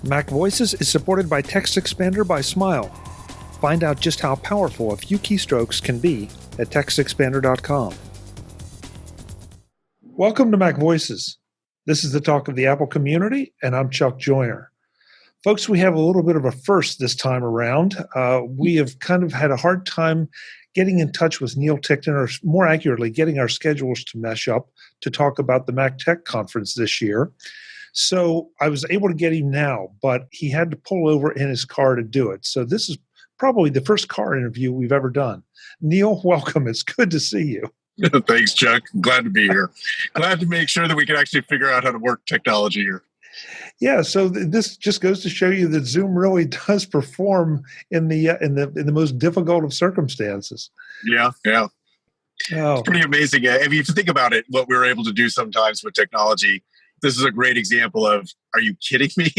MacVoices is supported by Text Expander by Smile. Find out just how powerful a few keystrokes can be at textexpander.com. Welcome to MacVoices. This is the talk of the Apple community, and I'm Chuck Joyner. Folks, we have a little bit of a first this time around. We have kind of had a hard time getting in touch with Neil Ticktin, or more accurately, getting our schedules to mesh up to talk about the MacTech Conference this year. So I was able to get him now, but he had to pull over in his car to do it. So this is probably the first car interview we've ever done. Neil, welcome. It's good to see you. Thanks, Chuck. Glad to be here. Glad to make sure that we can actually figure out how to work technology here. Yeah, so this just goes to show you that Zoom really does perform in the most difficult of circumstances. Yeah. Oh. It's pretty amazing. If you think about it, what we're able to do sometimes with technology, this is a great example of, are you kidding me?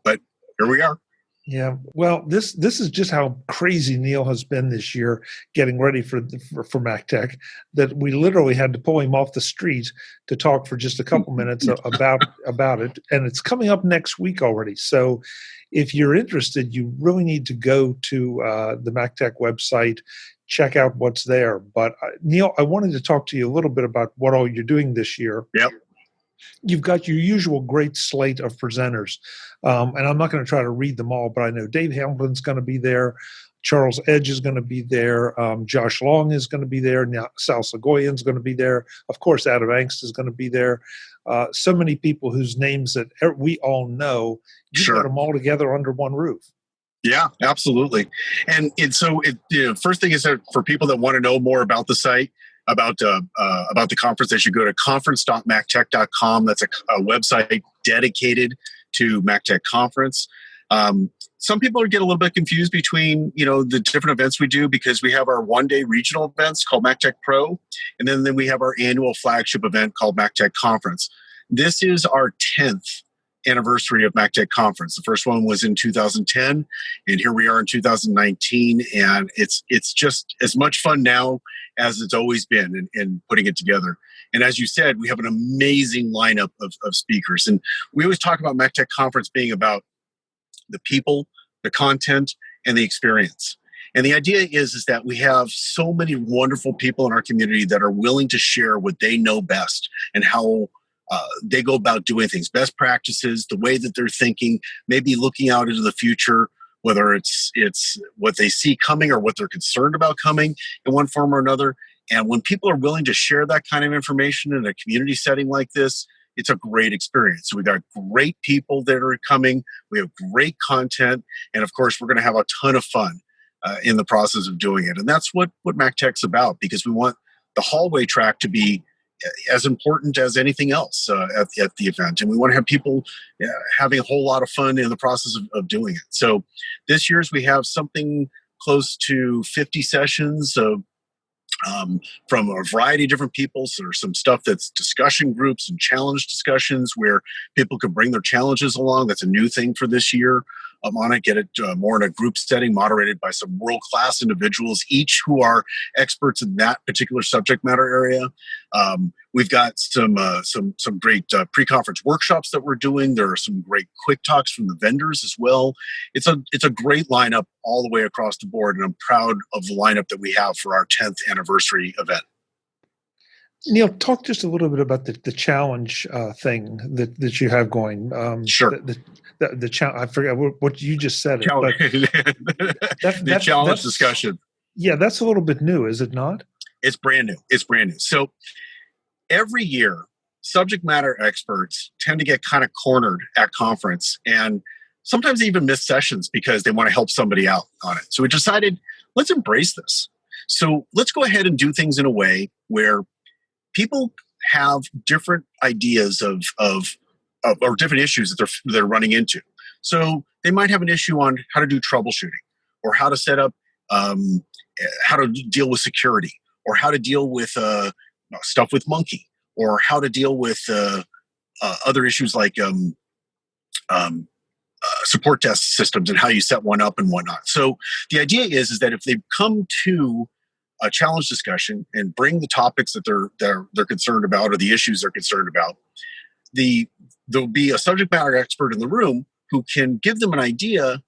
But here we are. Yeah. Well, this is just how crazy Neil has been this year getting ready for MacTech, that we literally had to pull him off the street to talk for just a couple minutes about it. And it's coming up next week already. So if you're interested, you really need to go to the MacTech website, check out what's there. But Neil, I wanted to talk to you a little bit about what all you're doing this year. Yep. You've got your usual great slate of presenters, and I'm not going to try to read them all, but I know Dave Hamilton's going to be there, Charles Edge is going to be there, Josh Long is going to be there, now Sal Sagoyan's going to be there, of course Adam Angst is going to be there. So many people whose names that we all know. You got them all together under one roof. Yeah, absolutely. And so first thing is that for people that want to know more about the site, about the conference, they should go to conference.mactech.com. That's a website dedicated to MacTech Conference. Some people get a little bit confused between the different events we do, because we have our one-day regional events called MacTech Pro, and then we have our annual flagship event called MacTech Conference. This is our 10th anniversary of MacTech Conference. The first one was in 2010, and here we are in 2019, and it's just as much fun now as it's always been in putting it together. And as you said, we have an amazing lineup of speakers. And we always talk about MacTech Conference being about the people, the content, and the experience. And the idea is that we have so many wonderful people in our community that are willing to share what they know best and how they go about doing things, best practices, the way that they're thinking, maybe looking out into the future, whether it's what they see coming or what they're concerned about coming in one form or another. And when people are willing to share that kind of information in a community setting like this, it's a great experience. So we got great people that are coming. We have great content. And of course, we're going to have a ton of fun in the process of doing it. And that's what MacTech's about, because we want the hallway track to be as important as anything else at the event. And we want to have people having a whole lot of fun in the process of doing it. So this year's we have something close to 50 sessions from a variety of different people. So there's some stuff that's discussion groups and challenge discussions where people can bring their challenges along. That's a new thing for this year. On it, get it more in a group setting, moderated by some world-class individuals, each who are experts in that particular subject matter area. We've got some great pre-conference workshops that we're doing. There are some great quick talks from the vendors as well. It's a great lineup all the way across the board, and I'm proud of the lineup that we have for our 10th anniversary event. Neil, talk just a little bit about the challenge thing that you have going. Sure. The challenge. I forgot what you just said. The challenge discussion. Yeah, that's a little bit new, is it not? It's brand new. So every year, subject matter experts tend to get kind of cornered at conference, and sometimes they even miss sessions because they want to help somebody out on it. So we decided, let's embrace this. So let's go ahead and do things in a way where people have different ideas or different issues that they're running into. So they might have an issue on how to do troubleshooting, or how to set up, how to deal with security, or how to deal with stuff with Monkey, or how to deal with other issues like support desk systems and how you set one up and whatnot. So the idea is that if they come to a challenge discussion and bring the topics that they're concerned about, or the issues they're concerned about, there'll be a subject matter expert in the room who can give them an idea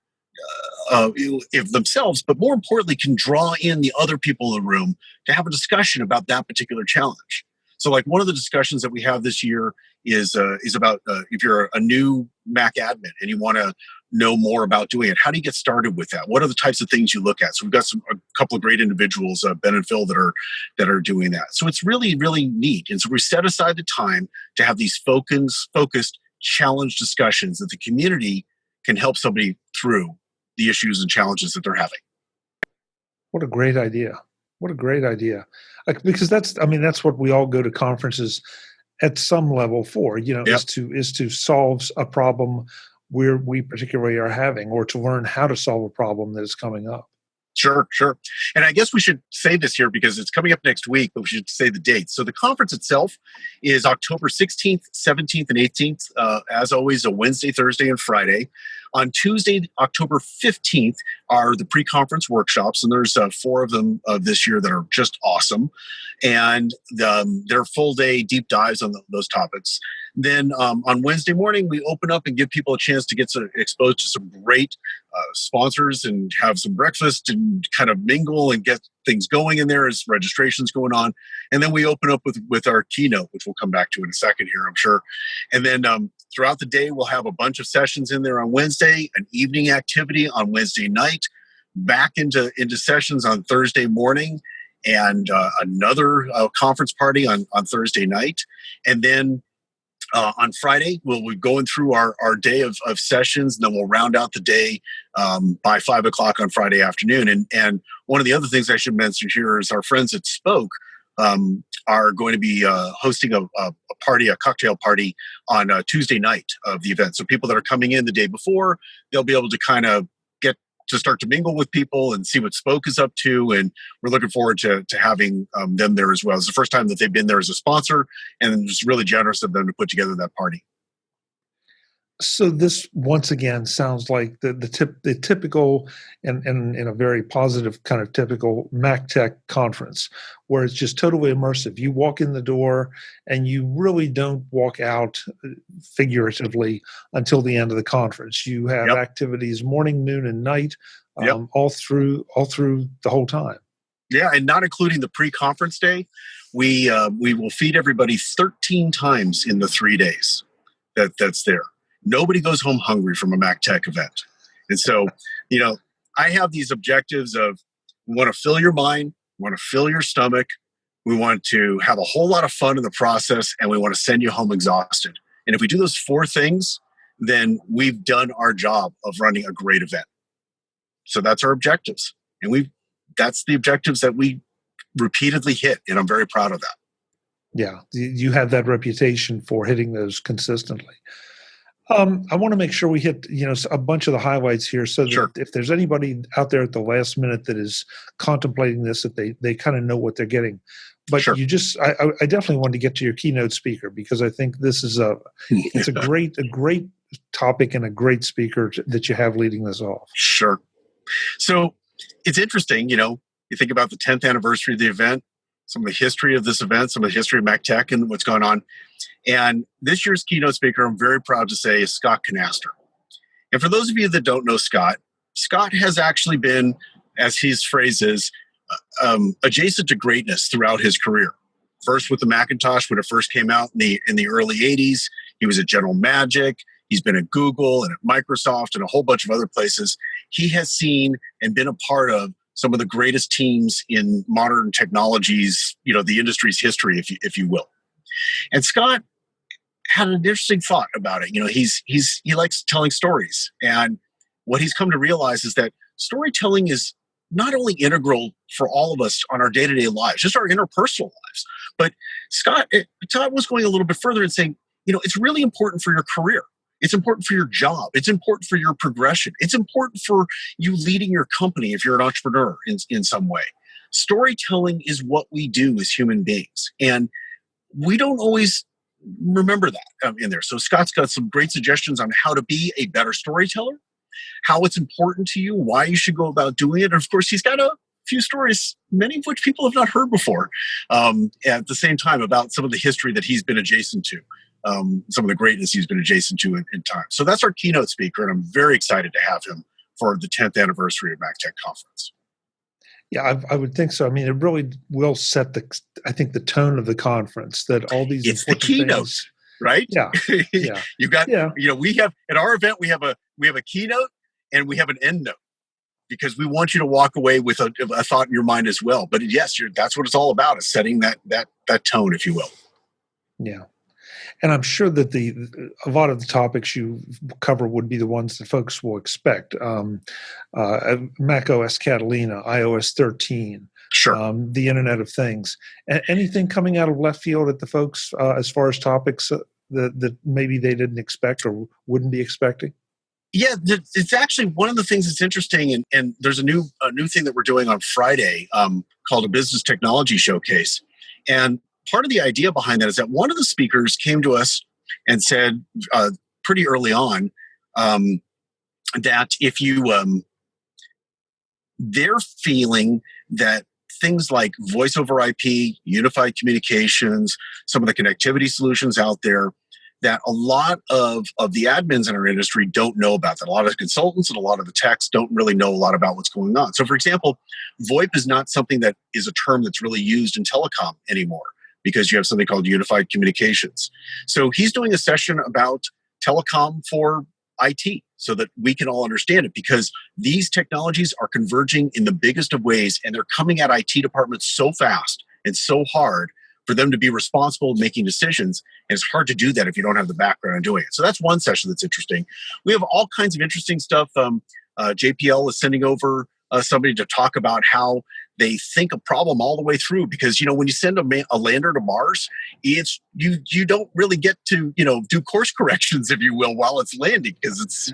of themselves, but more importantly, can draw in the other people in the room to have a discussion about that particular challenge. So, like one of the discussions that we have this year is about if you're a new Mac admin and you want to know more about doing it, how do you get started with that? What are the types of things you look at? So we've got a couple of great individuals, Ben and Phil, that are doing that. So it's really, really neat. And so we set aside the time to have these focused challenge discussions that the community can help somebody through the issues and challenges that they're having. What a great idea. What a great idea. Because that's what we all go to conferences at some level for, Yep. is to solve a problem where we particularly are having, or to learn how to solve a problem that is coming up. Sure. And I guess we should say this here because it's coming up next week, but we should say the dates. So the conference itself is October 16th, 17th, and 18th. As always, a Wednesday, Thursday, and Friday. On Tuesday, October 15th, are the pre-conference workshops, and there's 4 of them this year that are just awesome. And they're full-day deep dives on those topics. Then on Wednesday morning, we open up and give people a chance to get exposed to some great sponsors and have some breakfast and kind of mingle and get things going in there as registration's going on. And then we open up with our keynote, which we'll come back to in a second here, I'm sure. And then throughout the day, we'll have a bunch of sessions in there on Wednesday, an evening activity on Wednesday night, back into sessions on Thursday morning, and another conference party on Thursday night. And then on Friday, we'll be going through our day of sessions, and then we'll round out the day by 5 o'clock on Friday afternoon. And one of the other things I should mention here is our friends at Spoke are going to be hosting a cocktail party on Tuesday night of the event. So people that are coming in the day before, they'll be able to kind of get to start to mingle with people and see what Spoke is up to. And we're looking forward to having them there as well. It's the first time that they've been there as a sponsor, and it's really generous of them to put together that party. So this, once again, sounds like the typical and in a very positive kind of typical MacTech conference, where it's just totally immersive. You walk in the door and you really don't walk out figuratively until the end of the conference. You have Yep. activities morning, noon, and night, Yep. all through the whole time. Yeah, and not including the pre-conference day, we will feed everybody 13 times in the 3 days that's there. Nobody goes home hungry from a MacTech event. And so, I have these objectives of we want to fill your mind, we want to fill your stomach, we want to have a whole lot of fun in the process, and we want to send you home exhausted. And if we do those 4 things, then we've done our job of running a great event. So that's our objectives. And that's the objectives that we repeatedly hit, and I'm very proud of that. Yeah, you have that reputation for hitting those consistently. I want to make sure we hit, a bunch of the highlights here, so that Sure. if there's anybody out there at the last minute that is contemplating this, that they kind of know what they're getting. But Sure. I definitely want to get to your keynote speaker, because I think this is it's a great topic and a great speaker that you have leading this off. Sure. So it's interesting, you think about the 10th anniversary of the event, some of the history of this event, some of the history of MacTech and what's going on. And this year's keynote speaker, I'm very proud to say, is Scott Canaster. And for those of you that don't know Scott has actually been, as his phrase is, adjacent to greatness throughout his career. First with the Macintosh when it first came out in the early 80s. He was at General Magic. He's been at Google and at Microsoft and a whole bunch of other places. He has seen and been a part of some of the greatest teams in modern technologies, the industry's history, if you will. And Scott had an interesting thought about it. He likes telling stories. And what he's come to realize is that storytelling is not only integral for all of us on our day-to-day lives, just our interpersonal lives, but Scott was going a little bit further and saying, it's really important for your career. It's important for your job. It's important for your progression. It's important for you leading your company if you're an entrepreneur in some way. Storytelling is what we do as human beings. And we don't always remember that in there. So Scott's got some great suggestions on how to be a better storyteller, how it's important to you, why you should go about doing it. And of course, he's got a few stories, many of which people have not heard before. At the same time, about some of the history that he's been adjacent to, some of the greatness he's been adjacent to in time. So that's our keynote speaker, and I'm very excited to have him for the 10th anniversary of MacTech Conference. Yeah, I would think so. I mean, it really will set the tone of the conference, that all these it's the keynote things, right? Yeah. Yeah. You've got, we have at our event, we have a keynote and we have an end note, because we want you to walk away with a thought in your mind as well. But yes, that's what it's all about, is setting that tone, if you will. Yeah. And I'm sure that a lot of the topics you cover would be the ones that folks will expect. Mac OS Catalina, iOS 13, sure, the Internet of Things. Anything coming out of left field at the folks as far as topics that maybe they didn't expect or wouldn't be expecting? Yeah, it's actually one of the things that's interesting, and there's a new thing that we're doing on Friday called a Business Technology Showcase. And part of the idea behind that is that one of the speakers came to us and said pretty early on that if you, they're feeling that things like voice over IP, unified communications, some of the connectivity solutions out there, that a lot of the admins in our industry don't know about that. A lot of the consultants and a lot of the techs don't really know a lot about what's going on. So, for example, VoIP is not something that is a term that's really used in telecom anymore, because you have something called unified communications. So he's doing a session about telecom for IT so that we can all understand it, because these technologies are converging in the biggest of ways, and they're coming at IT departments so fast and so hard for them to be responsible in making decisions. And it's hard to do that if you don't have the background in doing it. So that's one session that's interesting. We have all kinds of interesting stuff. JPL is sending over somebody to talk about how they think a problem all the way through, because when you send a lander to Mars, it's you don't really get to do course corrections, if you will, while it's landing, because it's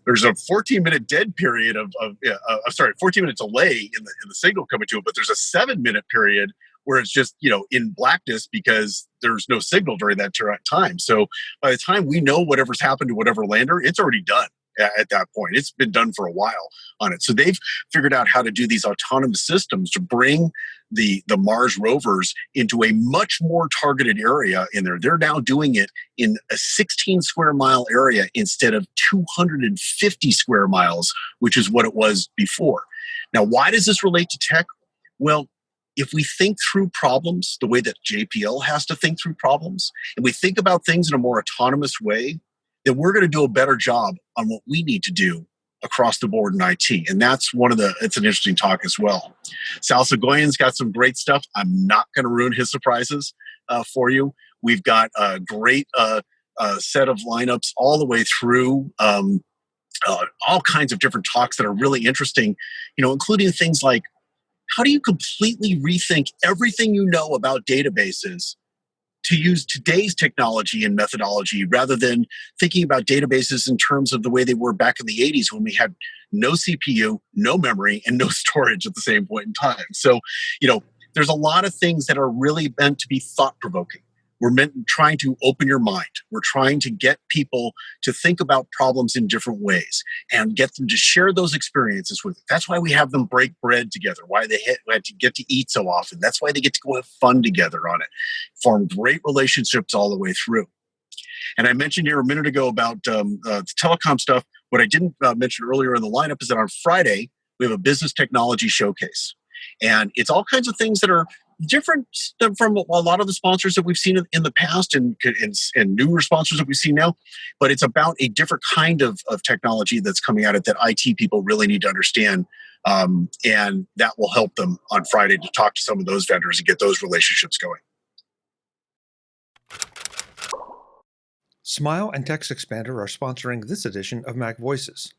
there's a 14-minute dead period 14-minute delay in the signal coming to it, but there's a 7-minute period where it's just in blackness because there's no signal during that time. So by the time we know whatever's happened to whatever lander, it's already done. At that point, it's been done for a while on it. So they've figured out how to do these autonomous systems to bring the Mars rovers into a much more targeted area in there. They're now doing it in a 16 square mile area instead of 250 square miles, which is what it was before. Now, why does this relate to tech? Well, if we think through problems the way that JPL has to think through problems, and we think about things in a more autonomous way, then we're going to do a better job on what we need to do across the board in IT. And that's it's an interesting talk as well. Sal Segoyan's got some great stuff. I'm not going to ruin his surprises for you. We've got a great set of lineups all the way through, all kinds of different talks that are really interesting, including things like, how do you completely rethink everything you know about databases to use today's technology and methodology, rather than thinking about databases in terms of the way they were back in the 80s, when we had no CPU, no memory, and no storage at the same point in time. So, there's a lot of things that are really meant to be thought-provoking. We're trying to open your mind. We're trying to get people to think about problems in different ways and get them to share those experiences with. That's why we have them break bread together, why they had to get to eat so often. That's why they get to go have fun together on it, form great relationships all the way through. And I mentioned here a minute ago about the telecom stuff. What I didn't mention earlier in the lineup is that on Friday, we have a business technology showcase. And it's all kinds of things that are different from a lot of the sponsors that we've seen in the past and newer sponsors that we see now. But it's about a different kind of technology that's coming at it that IT people really need to understand. And that will help them on Friday to talk to some of those vendors and get those relationships going. Smile and TextExpander are sponsoring this edition of MacVoices.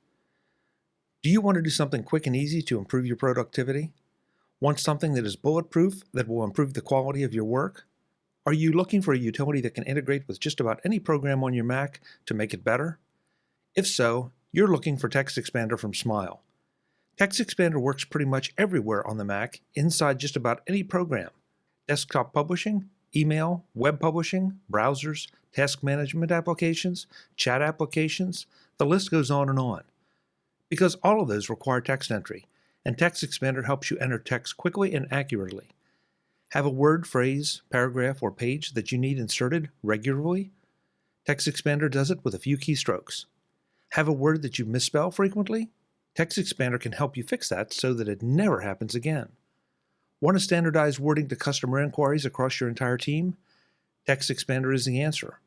Do you want to do something quick and easy to improve your productivity? Want something that is bulletproof that will improve the quality of your work? Are you looking for a utility that can integrate with just about any program on your Mac to make it better? If so, you're looking for TextExpander from Smile. TextExpander works pretty much everywhere on the Mac, inside just about any program. Desktop publishing, email, web publishing, browsers, task management applications, chat applications, the list goes on and on. Because all of those require text entry, and TextExpander helps you enter text quickly and accurately. Have a word, phrase, paragraph, or page that you need inserted regularly? TextExpander does it with a few keystrokes. Have a word that you misspell frequently? TextExpander can help you fix that so that it never happens again. Want to standardize wording to customer inquiries across your entire team? TextExpander is the answer.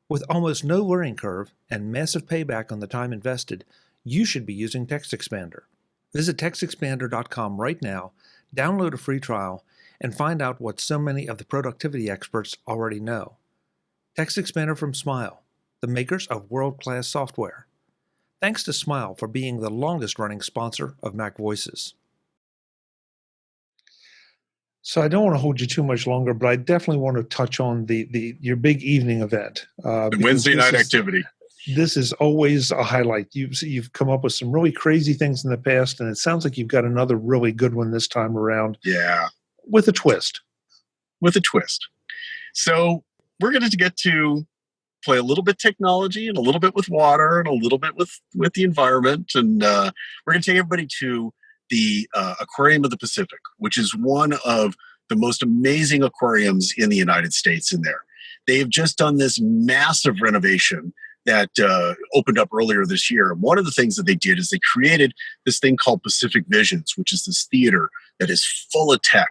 With almost no learning curve and massive payback on the time invested, you should be using TextExpander. Visit TextExpander.com right now, download a free trial, and find out what so many of the productivity experts already know. TextExpander from Smile, the makers of world-class software. Thanks to Smile for being the longest-running sponsor of MacVoices. So I don't want to hold you too much longer, but I definitely want to touch on your big evening event. The Wednesday night activity. This is always a highlight. You've come up with some really crazy things in the past, and it sounds like you've got another really good one this time around. Yeah. With a twist. With a twist. So we're going to get to play a little bit technology and a little bit with water and a little bit with the environment. And we're going to take everybody to the Aquarium of the Pacific, which is one of the most amazing aquariums in the United States in there. They have just done this massive renovation that opened up earlier this year. And one of the things that they did is they created this thing called Pacific Visions, which is this theater that is full of tech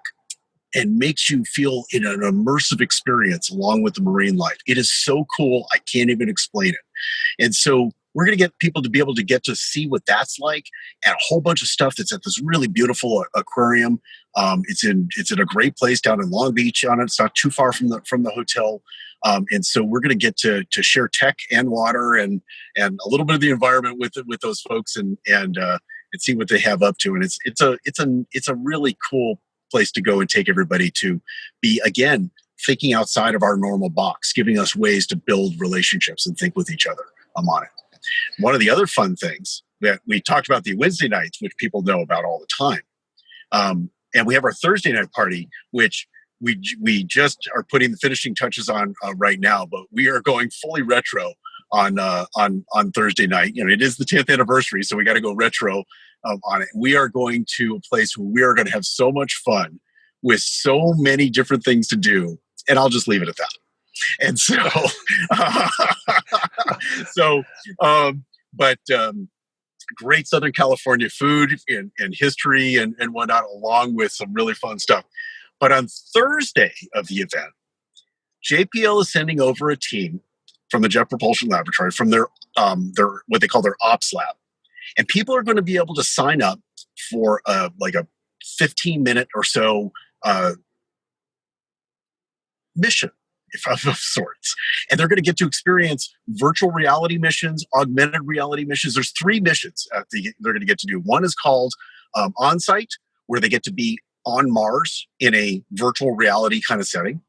and makes you feel in an immersive experience along with the marine life. It is so cool, I can't even explain it. And so we're going to get people to be able to get to see what that's like, and a whole bunch of stuff that's at this really beautiful aquarium. It's in a great place down in Long Beach. It's not too far from the hotel. And so we're going to get to share tech and water and a little bit of the environment with those folks and see what they have up to. And it's a really cool place to go and take everybody to be, again, thinking outside of our normal box, giving us ways to build relationships and think with each other. I'm on it. One of the other fun things that we talked about, the Wednesday nights, which people know about all the time. And we have our Thursday night party, which we just are putting the finishing touches on right now, but we are going fully retro on Thursday night. It is the 10th anniversary, so we got to go retro on it. We are going to a place where we are going to have so much fun with so many different things to do, and I'll just leave it at that. And so, great Southern California food and history and whatnot, along with some really fun stuff. But on Thursday of the event, JPL is sending over a team from the Jet Propulsion Laboratory, from their what they call their ops lab. And people are going to be able to sign up for a 15-minute or so mission of sorts. And they're going to get to experience virtual reality missions, augmented reality missions. There's 3 missions they're going to get to do. One is called On-Site, where they get to be on Mars in a virtual reality kind of setting.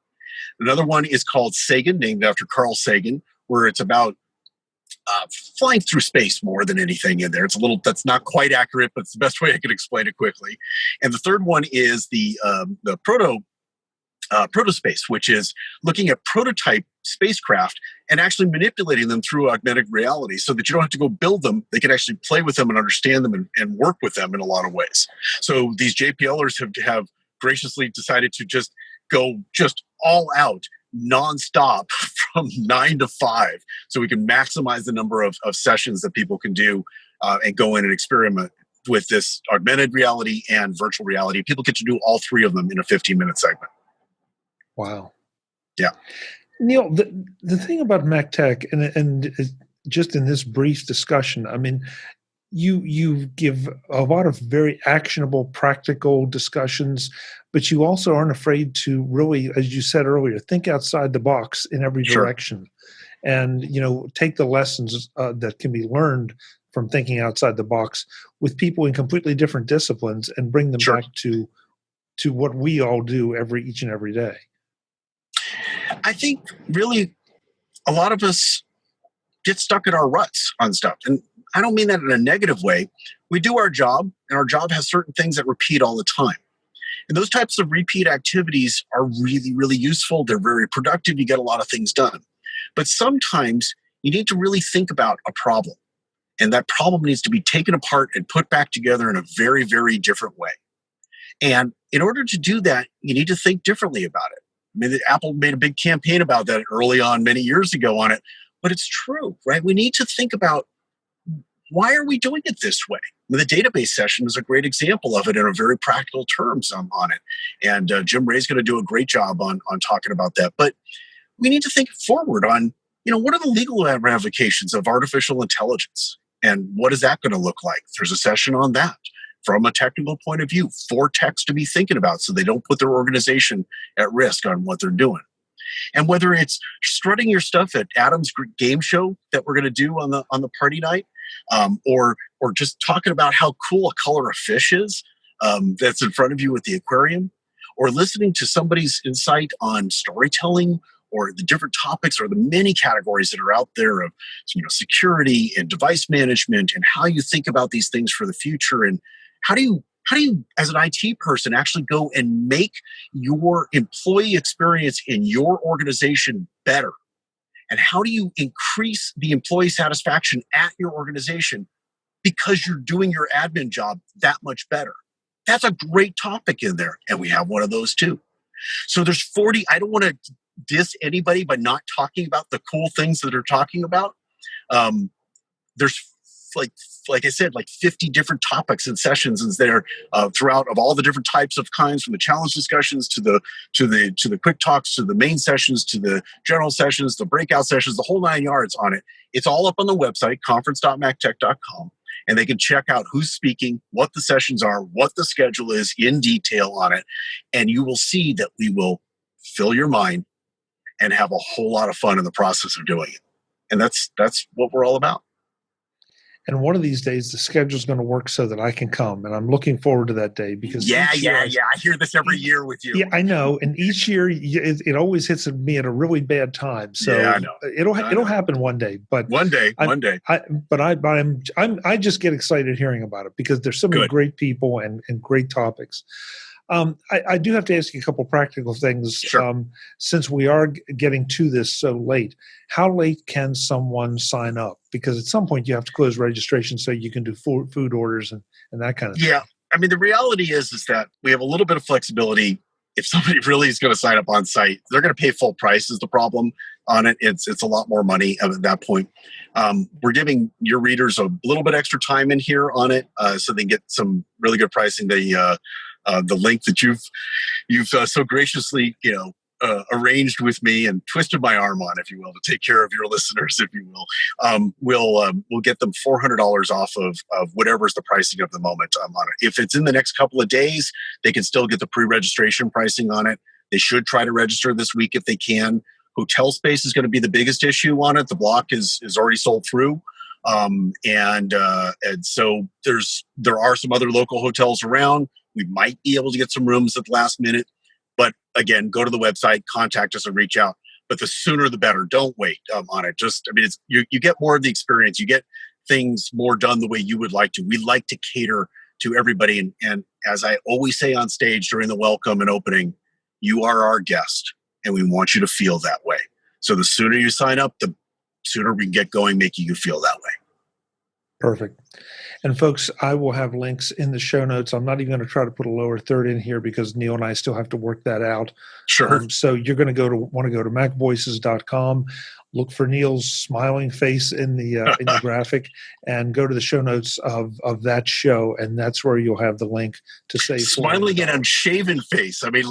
Another one is called Sagan, named after Carl Sagan, where it's about flying through space more than anything in there. It's that's not quite accurate, but it's the best way I can explain it quickly. And the third one is the protospace, which is looking at prototype spacecraft and actually manipulating them through augmented reality so that you don't have to go build them. They can actually play with them and understand them and work with them in a lot of ways. So these JPLers have graciously decided to just go all out nonstop from 9 to 5 so we can maximize the number of sessions that people can do and go in and experiment with this augmented reality and virtual reality. People get to do all 3 of them in a 15-minute segment. Wow. Yeah. Neil, the thing about MacTech, and just in this brief discussion, I mean, you give a lot of very actionable, practical discussions, but you also aren't afraid to really, as you said earlier, think outside the box in every direction. And, take the lessons that can be learned from thinking outside the box with people in completely different disciplines and bring them back to what we all do each and every day. I think really a lot of us get stuck in our ruts on stuff. And I don't mean that in a negative way. We do our job, and our job has certain things that repeat all the time. And those types of repeat activities are really, really useful. They're very productive. You get a lot of things done. But sometimes you need to really think about a problem And that problem needs to be taken apart and put back together in a very, very different way. And in order to do that, you need to think differently about it. I mean, Apple made a big campaign about that early on, many years ago on it, but it's true, right? We need to think about, why are we doing it this way? The database session is a great example of it in a very practical terms on it. And Jim Ray's going to do a great job on talking about that. But we need to think forward on, what are the legal ramifications of artificial intelligence? And what is that going to look like? There's a session on that from a technical point of view for techs to be thinking about so they don't put their organization at risk on what they're doing. And whether it's strutting your stuff at Adam's game show that we're going to do on the party night, or just talking about how cool a color a fish is that's in front of you at the aquarium, or listening to somebody's insight on storytelling or the different topics or the many categories that are out there of security and device management and how you think about these things for the future, and how do you as an IT person actually go and make your employee experience in your organization better. And how do you increase the employee satisfaction at your organization because you're doing your admin job that much better? That's a great topic in there. And we have one of those too. So there's 40. I don't want to diss anybody by not talking about the cool things that they're talking about. There's like I said, like 50 different topics and sessions is there throughout, of all the different types of kinds, from the challenge discussions to the quick talks, to the main sessions, to the general sessions, the breakout sessions, the whole 9 yards on it. It's all up on the website, conference.mactech.com, and they can check out who's speaking, what the sessions are, what the schedule is in detail on it, and you will see that we will fill your mind and have a whole lot of fun in the process of doing it. And that's what we're all about. And one of these days, the schedule's going to work so that I can come. And I'm looking forward to that day because I hear this every year with you. Yeah, I know. And each year, it always hits me at a really bad time. So I know. It'll happen one day. But one day. I just get excited hearing about it because there's so many great people and great topics. I do have to ask you a couple practical things. Sure. Since we are getting to this so late, how late can someone sign up? Because at some point you have to close registration so you can do food orders and that kind of thing. Yeah. I mean, the reality is that we have a little bit of flexibility. If somebody really is going to sign up on site, they're going to pay full price is the problem on it. It's a lot more money at that point. We're giving your readers a little bit extra time in here on it so they get some really good pricing. The link that you've so graciously arranged with me and twisted my arm on, if you will, to take care of your listeners, if you will, we'll get them $400 off of whatever's the pricing of the moment on it. If it's in the next couple of days, they can still get the pre-registration pricing on it. They should try to register this week if they can. Hotel space is going to be the biggest issue on it. The block is already sold through. And so there are some other local hotels around. We might be able to get some rooms at the last minute, but again, go to the website, contact us, and reach out. But the sooner the better. Don't wait on it. It's you get more of the experience. You get things more done the way you would like to. We like to cater to everybody, and as I always say on stage during the welcome and opening, you are our guest, and we want you to feel that way. So the sooner you sign up, the sooner we can get going making you feel that way. Perfect. And folks, I will have links in the show notes. I'm not even going to try to put a lower third in here because Neil and I still have to work that out. Sure. So you're going to want to go to MacVoices.com, look for Neil's smiling face in the graphic, and go to the show notes of that show, and that's where you'll have the link to say smiling and unshaven face. I mean,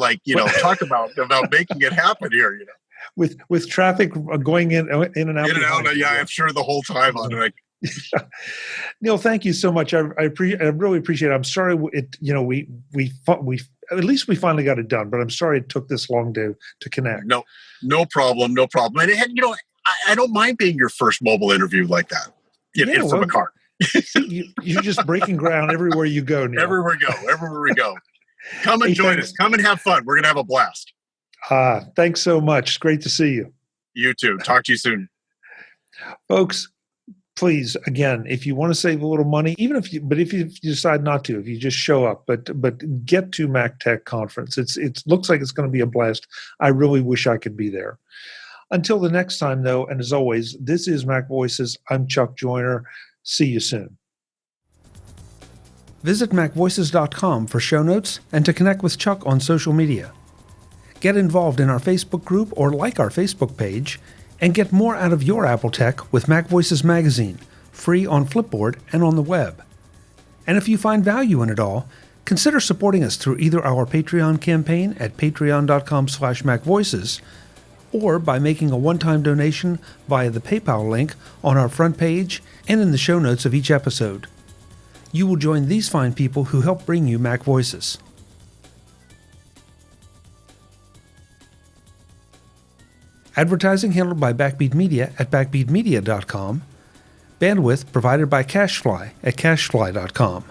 talk about making it happen here. With traffic going in and out. In and out. Yeah, I'm sure the whole time on it. Neil, thank you so much. I really appreciate it. I'm sorry we at least we finally got it done, but I'm sorry it took this long to connect. No problem. And I don't mind being your first mobile interview like that. From a car. You're just breaking ground everywhere you go, Neil. Everywhere we go. Come and join us. Come and have fun. We're gonna have a blast. Thanks so much. It's great to see you. You too. Talk to you soon. Folks, please, again, if you want to save a little money, if you decide not to, if you just show up, but get to MacTech Conference. It looks like it's going to be a blast. I really wish I could be there. Until the next time, though, and as always, this is Mac Voices. I'm Chuck Joyner. See you soon. Visit MacVoices.com for show notes and to connect with Chuck on social media. Get involved in our Facebook group or like our Facebook page, and get more out of your Apple tech with MacVoices magazine, free on Flipboard and on the web. And if you find value in it all, consider supporting us through either our Patreon campaign at patreon.com/MacVoices or by making a one-time donation via the PayPal link on our front page and in the show notes of each episode. You will join these fine people who help bring you Mac Voices. Advertising handled by Backbeat Media at backbeatmedia.com. Bandwidth provided by CacheFly at cachefly.com.